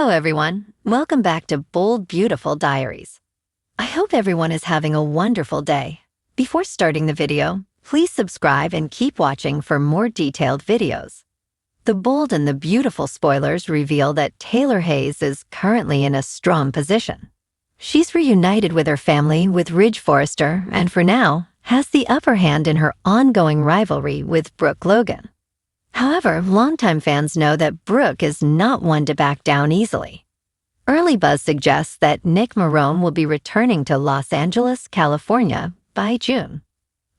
Hello, everyone. Welcome back to Bold, Beautiful Diaries. I hope everyone is having a wonderful day. Before starting the video, please subscribe and keep watching for more detailed videos. The bold and the beautiful spoilers reveal that Taylor Hayes is currently in a strong position. She's reunited with her family with Ridge Forrester and for now has the upper hand in her ongoing rivalry with Brooke Logan. However, longtime fans know that Brooke is not one to back down easily. Early buzz suggests that Nick Marone will be returning to Los Angeles, California by June.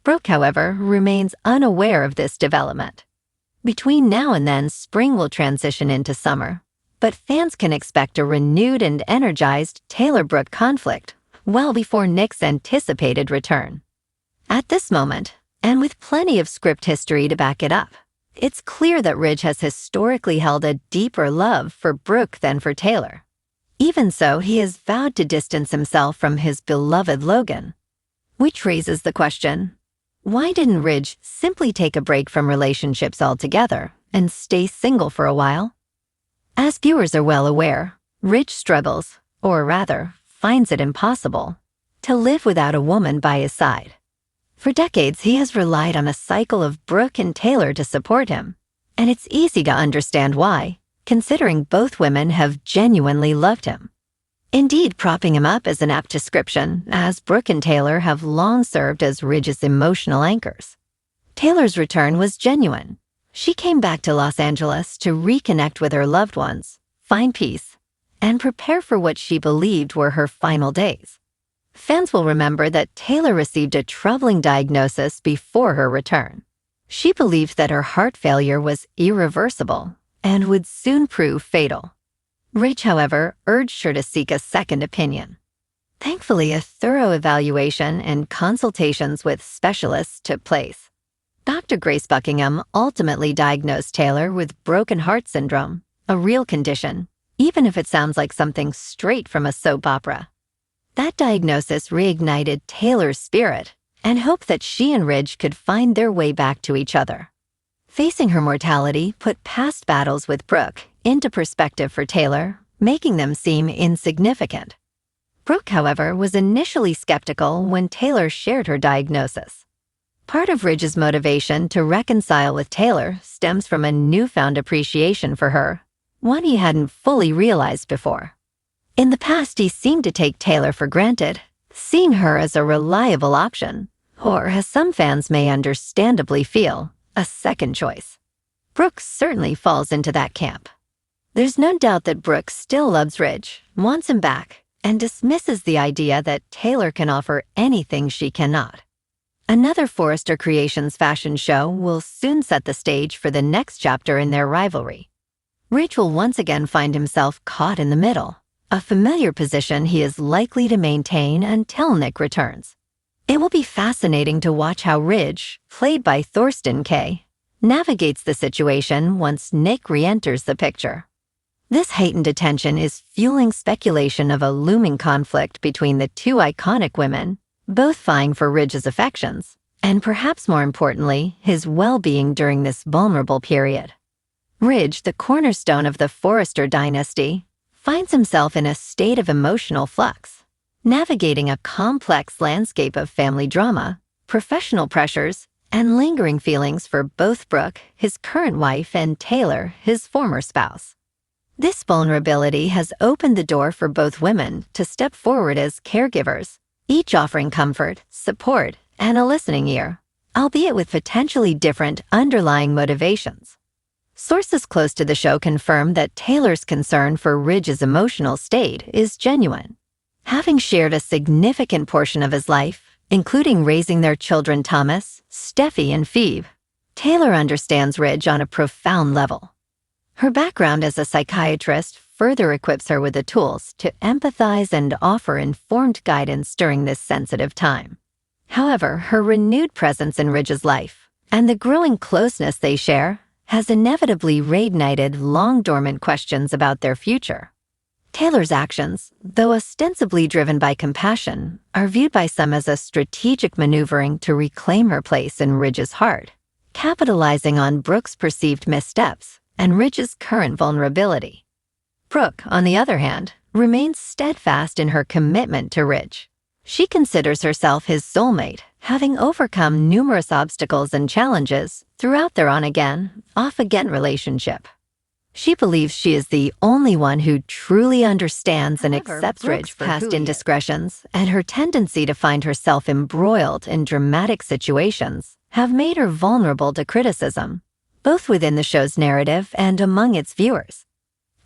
Brooke, however, remains unaware of this development. Between now and then, spring will transition into summer, but fans can expect a renewed and energized Taylor-Brooke conflict well before Nick's anticipated return. At this moment, and with plenty of script history to back it up, it's clear that Ridge has historically held a deeper love for Brooke than for Taylor. Even so, he has vowed to distance himself from his beloved Logan. Which raises the question, why didn't Ridge simply take a break from relationships altogether and stay single for a while? As viewers are well aware, Ridge struggles, or rather, finds it impossible, to live without a woman by his side. For decades, he has relied on a cycle of Brooke and Taylor to support him, and it's easy to understand why, considering both women have genuinely loved him. Indeed, propping him up is an apt description, as Brooke and Taylor have long served as Ridge's emotional anchors. Taylor's return was genuine. She came back to Los Angeles to reconnect with her loved ones, find peace, and prepare for what she believed were her final days. Fans will remember that Taylor received a troubling diagnosis before her return. She believed that her heart failure was irreversible and would soon prove fatal. Ridge, however, urged her to seek a second opinion. Thankfully, a thorough evaluation and consultations with specialists took place. Dr. Grace Buckingham ultimately diagnosed Taylor with broken heart syndrome, a real condition, even if it sounds like something straight from a soap opera. That diagnosis reignited Taylor's spirit and hope that she and Ridge could find their way back to each other. Facing her mortality put past battles with Brooke into perspective for Taylor, making them seem insignificant. Brooke, however, was initially skeptical when Taylor shared her diagnosis. Part of Ridge's motivation to reconcile with Taylor stems from a newfound appreciation for her, one he hadn't fully realized before. In the past, he seemed to take Taylor for granted, seeing her as a reliable option, or as some fans may understandably feel, a second choice. Brooke certainly falls into that camp. There's no doubt that Brooke still loves Ridge, wants him back, and dismisses the idea that Taylor can offer anything she cannot. Another Forrester Creations fashion show will soon set the stage for the next chapter in their rivalry. Ridge will once again find himself caught in the middle, a familiar position he is likely to maintain until Nick returns. It will be fascinating to watch how Ridge, played by Thorsten Kaye, navigates the situation once Nick re-enters the picture. This heightened attention is fueling speculation of a looming conflict between the two iconic women, both vying for Ridge's affections, and perhaps more importantly, his well-being during this vulnerable period. Ridge, the cornerstone of the Forrester dynasty, finds himself in a state of emotional flux, navigating a complex landscape of family drama, professional pressures, and lingering feelings for both Brooke, his current wife, and Taylor, his former spouse. This vulnerability has opened the door for both women to step forward as caregivers, each offering comfort, support, and a listening ear, albeit with potentially different underlying motivations. Sources close to the show confirm that Taylor's concern for Ridge's emotional state is genuine. Having shared a significant portion of his life, including raising their children Thomas, Steffi, and Phoebe, Taylor understands Ridge on a profound level. Her background as a psychiatrist further equips her with the tools to empathize and offer informed guidance during this sensitive time. However, her renewed presence in Ridge's life, and the growing closeness they share, has inevitably reignited long-dormant questions about their future. Taylor's actions, though ostensibly driven by compassion, are viewed by some as a strategic maneuvering to reclaim her place in Ridge's heart, capitalizing on Brooke's perceived missteps and Ridge's current vulnerability. Brooke, on the other hand, remains steadfast in her commitment to Ridge. She considers herself his soulmate, having overcome numerous obstacles and challenges throughout their on-again, off-again relationship. She believes she is the only one who truly understands and accepts Ridge's past indiscretions, and her tendency to find herself embroiled in dramatic situations have made her vulnerable to criticism, both within the show's narrative and among its viewers.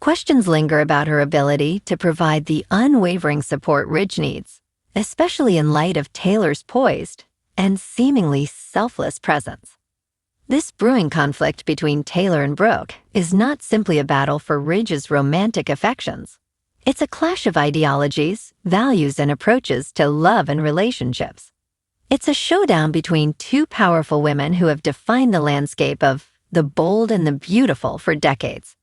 Questions linger about her ability to provide the unwavering support Ridge needs, especially in light of Taylor's poised and seemingly selfless presence. This brewing conflict between Taylor and Brooke is not simply a battle for Ridge's romantic affections. It's a clash of ideologies, values, and approaches to love and relationships. It's a showdown between two powerful women who have defined the landscape of the bold and the beautiful for decades.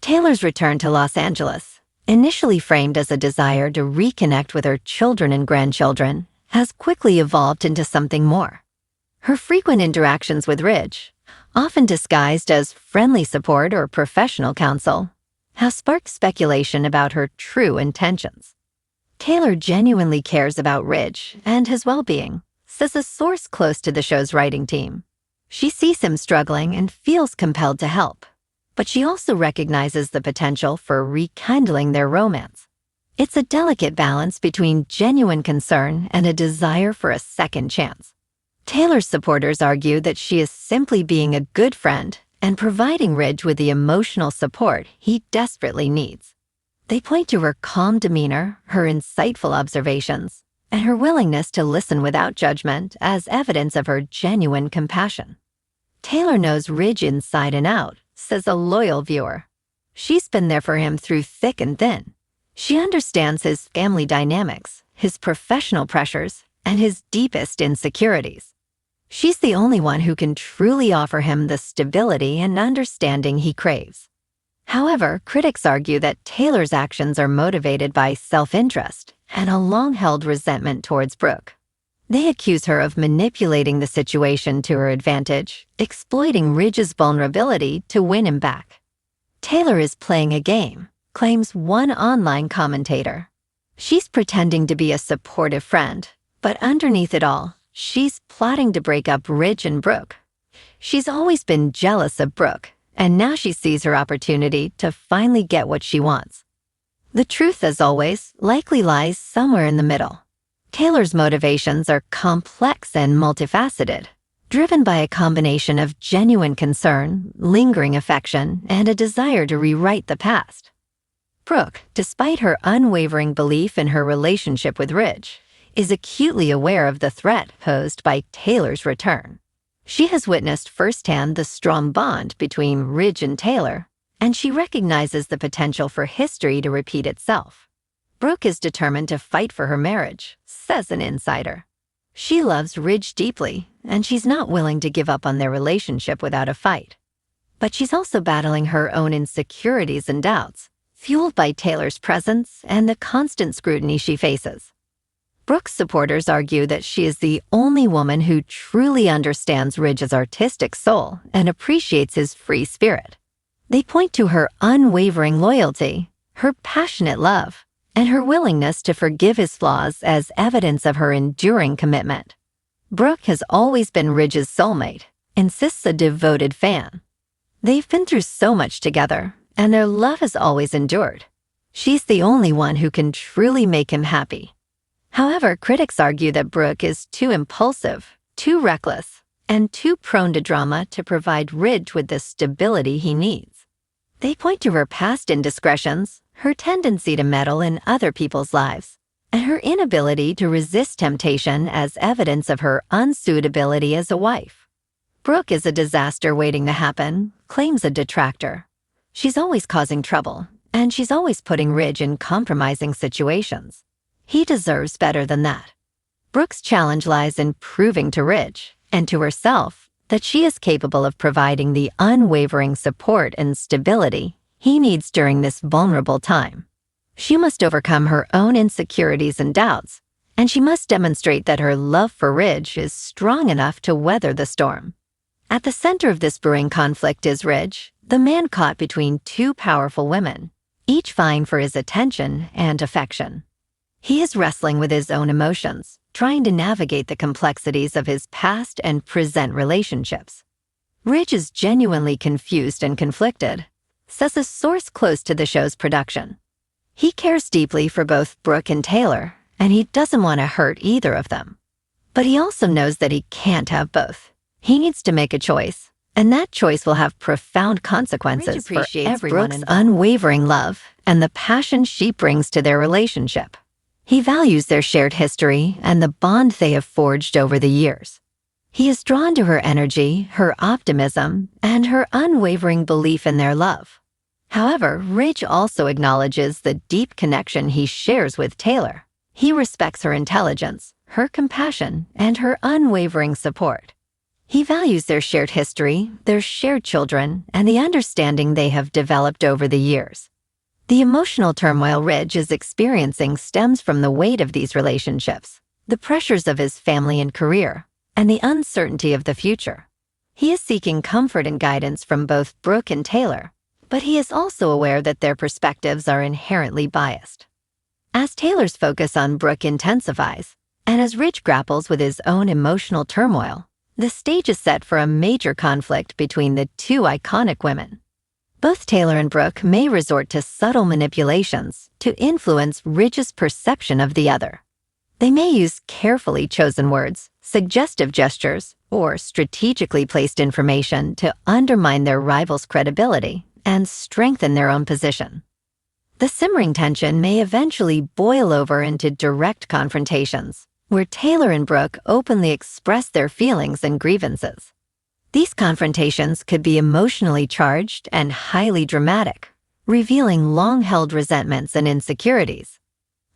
Taylor's return to Los Angeles, initially framed as a desire to reconnect with her children and grandchildren, has quickly evolved into something more. Her frequent interactions with Ridge, often disguised as friendly support or professional counsel, have sparked speculation about her true intentions. Taylor genuinely cares about Ridge and his well-being, says a source close to the show's writing team. She sees him struggling and feels compelled to help, but she also recognizes the potential for rekindling their romance. It's a delicate balance between genuine concern and a desire for a second chance. Taylor's supporters argue that she is simply being a good friend and providing Ridge with the emotional support he desperately needs. They point to her calm demeanor, her insightful observations, and her willingness to listen without judgment as evidence of her genuine compassion. Taylor knows Ridge inside and out, says a loyal viewer. She's been there for him through thick and thin. She understands his family dynamics, his professional pressures, and his deepest insecurities. She's the only one who can truly offer him the stability and understanding he craves. However, critics argue that Taylor's actions are motivated by self-interest and a long-held resentment towards Brooke. They accuse her of manipulating the situation to her advantage, exploiting Ridge's vulnerability to win him back. Taylor is playing a game, claims one online commentator. She's pretending to be a supportive friend, but underneath it all, she's plotting to break up Ridge and Brooke. She's always been jealous of Brooke, and now she sees her opportunity to finally get what she wants. The truth, as always, likely lies somewhere in the middle. Taylor's motivations are complex and multifaceted, driven by a combination of genuine concern, lingering affection, and a desire to rewrite the past. Brooke, despite her unwavering belief in her relationship with Ridge, is acutely aware of the threat posed by Taylor's return. She has witnessed firsthand the strong bond between Ridge and Taylor, and she recognizes the potential for history to repeat itself. Brooke is determined to fight for her marriage, says an insider. She loves Ridge deeply, and she's not willing to give up on their relationship without a fight. But she's also battling her own insecurities and doubts, fueled by Taylor's presence and the constant scrutiny she faces. Brooke's supporters argue that she is the only woman who truly understands Ridge's artistic soul and appreciates his free spirit. They point to her unwavering loyalty, her passionate love, and her willingness to forgive his flaws as evidence of her enduring commitment. Brooke has always been Ridge's soulmate, insists a devoted fan. They've been through so much together, and their love has always endured. She's the only one who can truly make him happy. However, critics argue that Brooke is too impulsive, too reckless, and too prone to drama to provide Ridge with the stability he needs. They point to her past indiscretions, her tendency to meddle in other people's lives, and her inability to resist temptation as evidence of her unsuitability as a wife. Brooke is a disaster waiting to happen, claims a detractor. She's always causing trouble, and she's always putting Ridge in compromising situations. He deserves better than that. Brooke's challenge lies in proving to Ridge and to herself that she is capable of providing the unwavering support and stability he needs during this vulnerable time. She must overcome her own insecurities and doubts, and she must demonstrate that her love for Ridge is strong enough to weather the storm. At the center of this brewing conflict is Ridge, the man caught between two powerful women, each vying for his attention and affection. He is wrestling with his own emotions, trying to navigate the complexities of his past and present relationships. Ridge is genuinely confused and conflicted, says a source close to the show's production. He cares deeply for both Brooke and Taylor, and he doesn't want to hurt either of them. But he also knows that he can't have both. He needs to make a choice, and that choice will have profound consequences for Brooke's unwavering love and the passion she brings to their relationship. He values their shared history and the bond they have forged over the years. He is drawn to her energy, her optimism, and her unwavering belief in their love. However, Ridge also acknowledges the deep connection he shares with Taylor. He respects her intelligence, her compassion, and her unwavering support. He values their shared history, their shared children, and the understanding they have developed over the years. The emotional turmoil Ridge is experiencing stems from the weight of these relationships, the pressures of his family and career, and the uncertainty of the future. He is seeking comfort and guidance from both Brooke and Taylor, but he is also aware that their perspectives are inherently biased. As Taylor's focus on Brooke intensifies, and as Ridge grapples with his own emotional turmoil, the stage is set for a major conflict between the two iconic women. Both Taylor and Brooke may resort to subtle manipulations to influence Ridge's perception of the other. They may use carefully chosen words, suggestive gestures, or strategically placed information to undermine their rival's credibility and strengthen their own position. The simmering tension may eventually boil over into direct confrontations, where Taylor and Brooke openly express their feelings and grievances. These confrontations could be emotionally charged and highly dramatic, revealing long-held resentments and insecurities.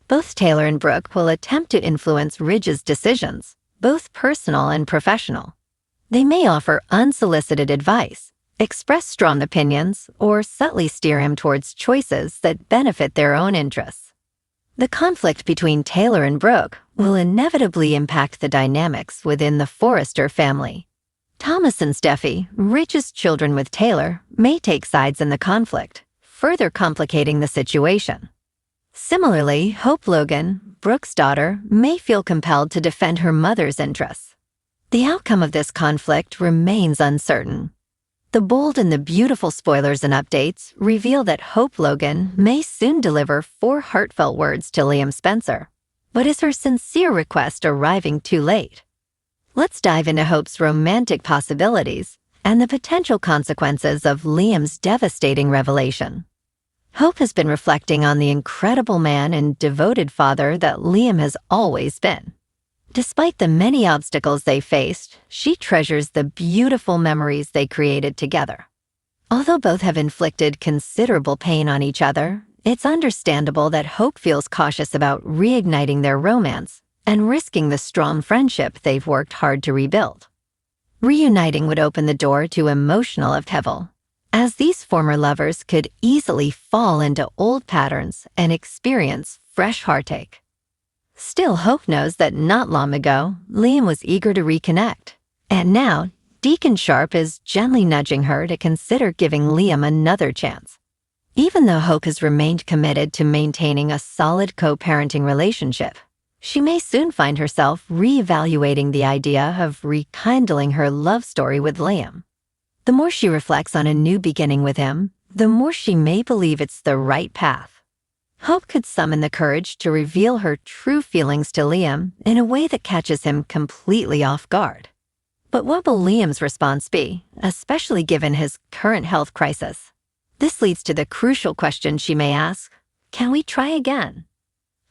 Both Taylor and Brooke will attempt to influence Ridge's decisions, both personal and professional. They may offer unsolicited advice, express strong opinions, or subtly steer him towards choices that benefit their own interests. The conflict between Taylor and Brooke will inevitably impact the dynamics within the Forrester family. Thomas and Steffi, Ridge's children with Taylor, may take sides in the conflict, further complicating the situation. Similarly, Hope Logan, Brooke's daughter, may feel compelled to defend her mother's interests. The outcome of this conflict remains uncertain. The bold and the beautiful spoilers and updates reveal that Hope Logan may soon deliver 4 heartfelt words to Liam Spencer. But is her sincere request arriving too late? Let's dive into Hope's romantic possibilities and the potential consequences of Liam's devastating revelation. Hope has been reflecting on the incredible man and devoted father that Liam has always been. Despite the many obstacles they faced, she treasures the beautiful memories they created together. Although both have inflicted considerable pain on each other, it's understandable that Hope feels cautious about reigniting their romance and risking the strong friendship they've worked hard to rebuild. Reuniting would open the door to emotional upheaval, as these former lovers could easily fall into old patterns and experience fresh heartache. Still, Hope knows that not long ago, Liam was eager to reconnect, and now Deacon Sharp is gently nudging her to consider giving Liam another chance. Even though Hope has remained committed to maintaining a solid co-parenting relationship, she may soon find herself reevaluating the idea of rekindling her love story with Liam. The more she reflects on a new beginning with him, the more she may believe it's the right path. Hope could summon the courage to reveal her true feelings to Liam in a way that catches him completely off guard. But what will Liam's response be, especially given his current health crisis? This leads to the crucial question she may ask: can we try again?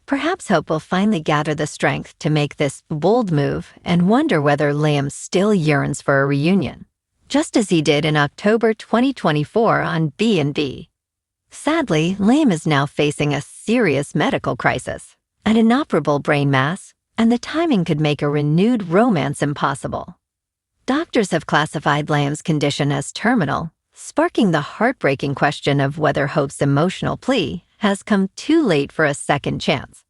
Perhaps Hope will finally gather the strength to make this bold move and wonder whether Liam still yearns for a reunion, just as he did in October 2024 on B&B. Sadly, Liam is now facing a serious medical crisis, an inoperable brain mass, and the timing could make a renewed romance impossible. Doctors have classified Liam's condition as terminal, sparking the heartbreaking question of whether Hope's emotional plea has come too late for a second chance.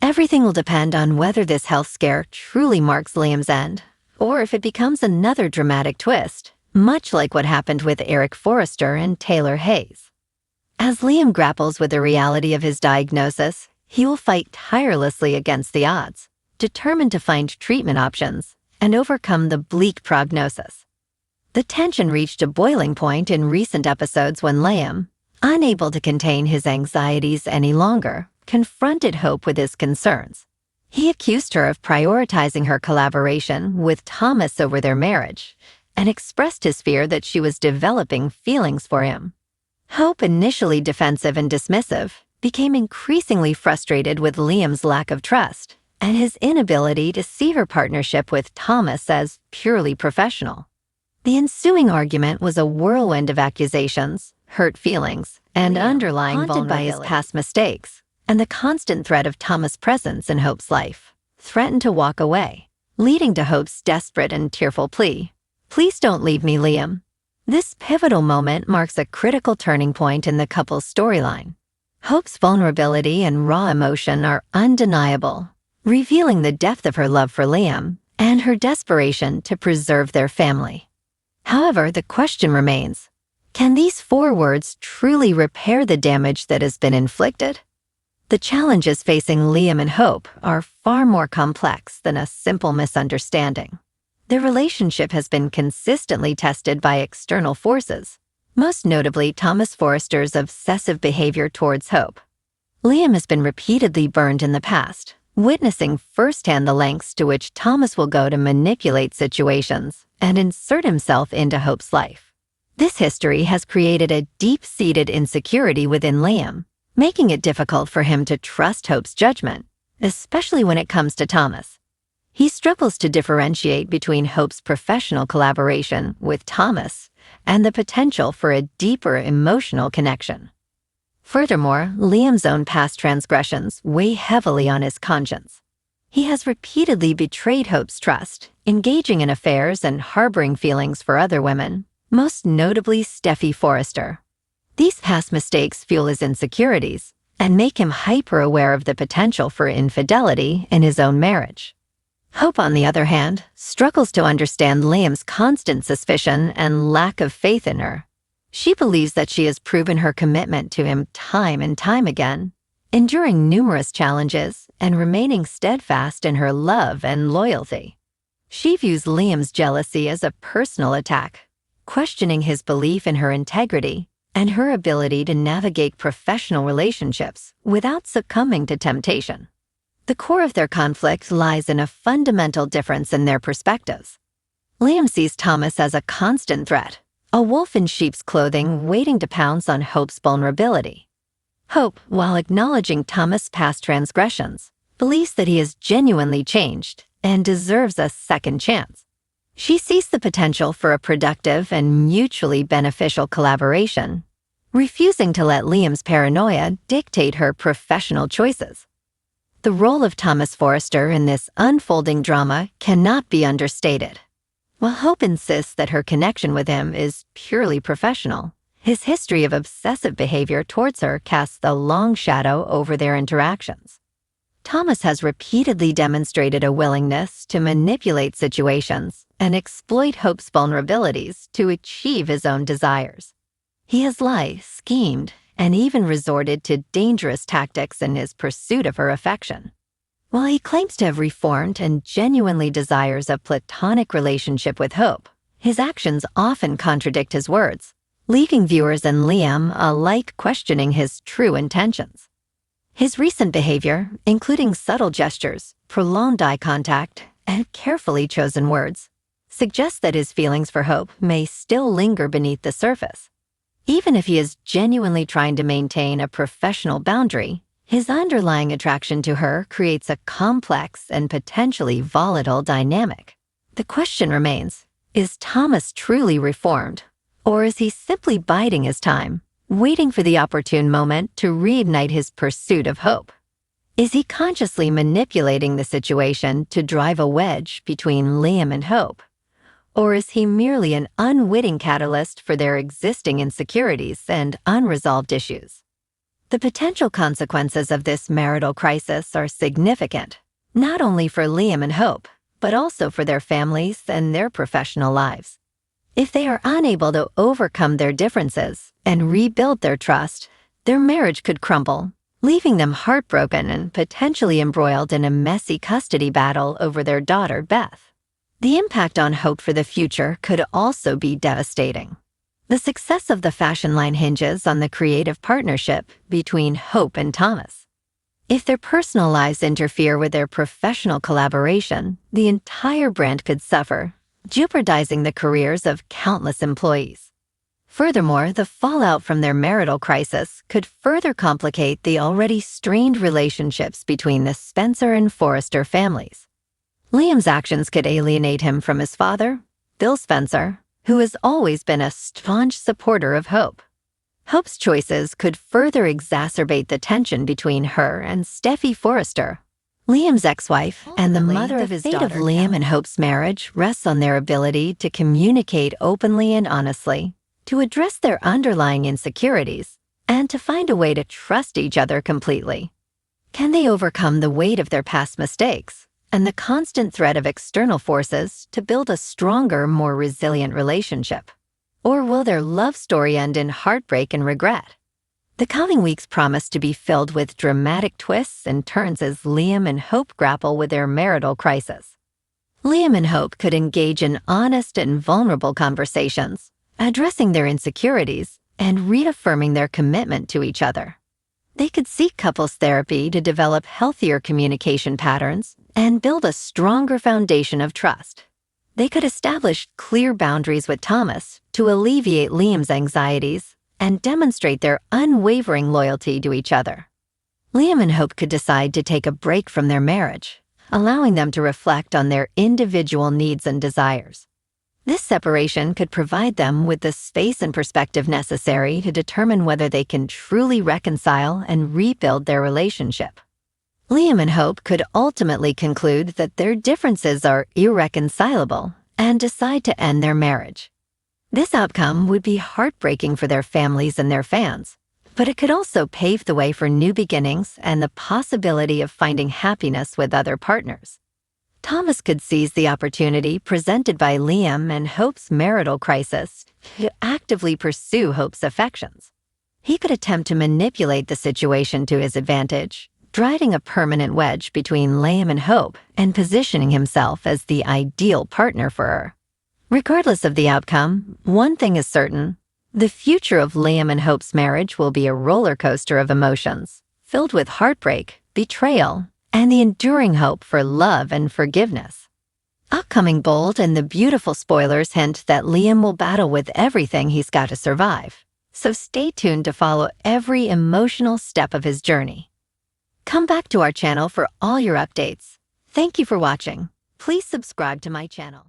Everything will depend on whether this health scare truly marks Liam's end, or if it becomes another dramatic twist, much like what happened with Eric Forrester and Taylor Hayes. As Liam grapples with the reality of his diagnosis, he will fight tirelessly against the odds, determined to find treatment options and overcome the bleak prognosis. The tension reached a boiling point in recent episodes when Liam, unable to contain his anxieties any longer, confronted Hope with his concerns. He accused her of prioritizing her collaboration with Thomas over their marriage and expressed his fear that she was developing feelings for him. Hope, initially defensive and dismissive, became increasingly frustrated with Liam's lack of trust and his inability to see her partnership with Thomas as purely professional. The ensuing argument was a whirlwind of accusations, hurt feelings, and underlying vulnerability. Haunted by his past mistakes and the constant threat of Thomas' presence in Hope's life, threatened to walk away, leading to Hope's desperate and tearful plea, "Please don't leave me, Liam." This pivotal moment marks a critical turning point in the couple's storyline. Hope's vulnerability and raw emotion are undeniable, revealing the depth of her love for Liam and her desperation to preserve their family. However, the question remains, can these four words truly repair the damage that has been inflicted? The challenges facing Liam and Hope are far more complex than a simple misunderstanding. Their relationship has been consistently tested by external forces, most notably Thomas Forrester's obsessive behavior towards Hope. Liam has been repeatedly burned in the past, witnessing firsthand the lengths to which Thomas will go to manipulate situations and insert himself into Hope's life. This history has created a deep-seated insecurity within Liam, making it difficult for him to trust Hope's judgment, especially when it comes to Thomas. He struggles to differentiate between Hope's professional collaboration with Thomas and the potential for a deeper emotional connection. Furthermore, Liam's own past transgressions weigh heavily on his conscience. He has repeatedly betrayed Hope's trust, engaging in affairs and harboring feelings for other women, most notably Steffi Forrester. These past mistakes fuel his insecurities and make him hyper-aware of the potential for infidelity in his own marriage. Hope, on the other hand, struggles to understand Liam's constant suspicion and lack of faith in her. She believes that she has proven her commitment to him time and time again, enduring numerous challenges and remaining steadfast in her love and loyalty. She views Liam's jealousy as a personal attack, questioning his belief in her integrity and her ability to navigate professional relationships without succumbing to temptation. The core of their conflict lies in a fundamental difference in their perspectives. Liam sees Thomas as a constant threat, a wolf in sheep's clothing waiting to pounce on Hope's vulnerability. Hope, while acknowledging Thomas' past transgressions, believes that he has genuinely changed and deserves a second chance. She sees the potential for a productive and mutually beneficial collaboration, refusing to let Liam's paranoia dictate her professional choices. The role of Thomas Forrester in this unfolding drama cannot be understated. While Hope insists that her connection with him is purely professional, his history of obsessive behavior towards her casts a long shadow over their interactions. Thomas has repeatedly demonstrated a willingness to manipulate situations and exploit Hope's vulnerabilities to achieve his own desires. He has lied, schemed, and even resorted to dangerous tactics in his pursuit of her affection. While he claims to have reformed and genuinely desires a platonic relationship with Hope, his actions often contradict his words, leaving viewers and Liam alike questioning his true intentions. His recent behavior, including subtle gestures, prolonged eye contact, and carefully chosen words, suggests that his feelings for Hope may still linger beneath the surface. Even if he is genuinely trying to maintain a professional boundary, his underlying attraction to her creates a complex and potentially volatile dynamic. The question remains, is Thomas truly reformed, or is he simply biding his time, waiting for the opportune moment to reignite his pursuit of Hope? Is he consciously manipulating the situation to drive a wedge between Liam and Hope? Or is he merely an unwitting catalyst for their existing insecurities and unresolved issues? The potential consequences of this marital crisis are significant, not only for Liam and Hope, but also for their families and their professional lives. If they are unable to overcome their differences and rebuild their trust, their marriage could crumble, leaving them heartbroken and potentially embroiled in a messy custody battle over their daughter, Beth. The impact on Hope for the future could also be devastating. The success of the fashion line hinges on the creative partnership between Hope and Thomas. If their personal lives interfere with their professional collaboration, the entire brand could suffer, jeopardizing the careers of countless employees. Furthermore, the fallout from their marital crisis could further complicate the already strained relationships between the Spencer and Forrester families. Liam's actions could alienate him from his father, Bill Spencer, who has always been a staunch supporter of Hope. Hope's choices could further exacerbate the tension between her and Steffi Forrester, Liam's ex-wife and the mother of his daughter. The fate of Liam and Hope's marriage rests on their ability to communicate openly and honestly, to address their underlying insecurities, and to find a way to trust each other completely. Can they overcome the weight of their past mistakes and the constant threat of external forces to build a stronger, more resilient relationship? Or will their love story end in heartbreak and regret? The coming weeks promise to be filled with dramatic twists and turns as Liam and Hope grapple with their marital crisis. Liam and Hope could engage in honest and vulnerable conversations, addressing their insecurities and reaffirming their commitment to each other. They could seek couples therapy to develop healthier communication patterns and build a stronger foundation of trust. They could establish clear boundaries with Thomas to alleviate Liam's anxieties and demonstrate their unwavering loyalty to each other. Liam and Hope could decide to take a break from their marriage, allowing them to reflect on their individual needs and desires. This separation could provide them with the space and perspective necessary to determine whether they can truly reconcile and rebuild their relationship. Liam and Hope could ultimately conclude that their differences are irreconcilable and decide to end their marriage. This outcome would be heartbreaking for their families and their fans, but it could also pave the way for new beginnings and the possibility of finding happiness with other partners. Thomas could seize the opportunity presented by Liam and Hope's marital crisis to actively pursue Hope's affections. He could attempt to manipulate the situation to his advantage, driving a permanent wedge between Liam and Hope and positioning himself as the ideal partner for her. Regardless of the outcome, one thing is certain: the future of Liam and Hope's marriage will be a roller coaster of emotions, filled with heartbreak, betrayal, and the enduring hope for love and forgiveness. Upcoming bold and the beautiful spoilers hint that Liam will battle with everything he's got to survive, so stay tuned to follow every emotional step of his journey. Come back to our channel for all your updates. Thank you for watching. Please subscribe to my channel.